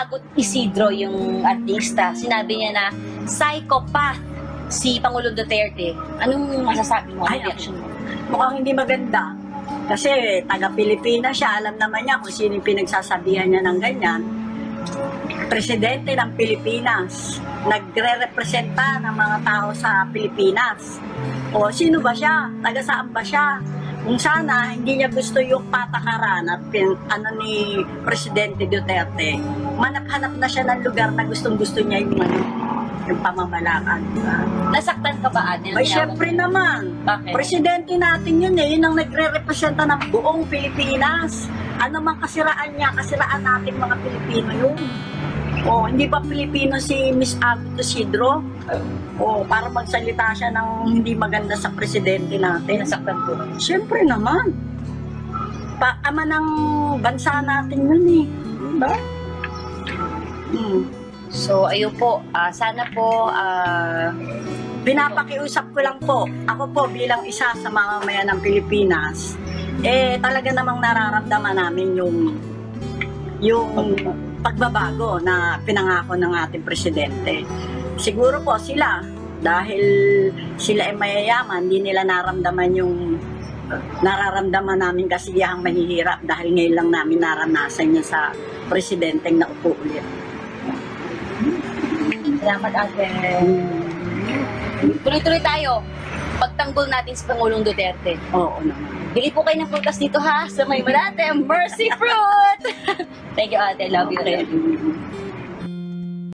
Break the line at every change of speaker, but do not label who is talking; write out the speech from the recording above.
Agot Isidro, yung artista, sinabi niya na psychopath si Pangulong Duterte. Anong masasabi mo?
Ay,
Reaction mo?
mukhang hindi maganda. Kasi taga-Pilipinas siya, alam naman niya kung sino yung pinagsasabihan niya ng ganyan. Presidente ng Pilipinas, nagre-representa ng mga tao sa Pilipinas. O sino ba siya? Taga saan ba siya? Kung sana hindi niya gusto yung patakaran at ni Presidente Duterte, manap-hanap na siya ng lugar na gustong-gusto niya yung pamamalakad.
Nasaktan ka ba, Ate?
Ay, syempre naman.
Bakit?
Presidente natin yun eh. Yun ang nagre-representa ng buong Pilipinas. Ano mang kasiraan niya, kasiraan natin mga Pilipino yun. O, hindi ba Pilipino si Miss Agot Isidro? O, para magsalita siya ng hindi maganda sa presidente natin.
Nasaktan po.
Syempre naman. Ama ng bansa natin yun eh. Diba?
So, ayun po. Sana po,
Pinapakiusap ko lang po, ako po bilang isa sa mga mamayan ng Pilipinas, talaga namang nararamdaman namin yung pagbabago na pinangako ng ating presidente. Siguro po sila, dahil sila ay mayayaman, hindi nila naramdaman yung nararamdaman namin kasiyahang mahihirap dahil ngayon lang namin naranasan niya sa presidenteng naupo ulit.
salamat, Ate. Tuloy-tuloy tayo. Pagtanggol natin si Pangulong Duterte.
Oo naman.
Bili po kayo ng prutas dito ha, sa may Malate, Mercy Fruit! Thank you, Ate. Love you rin.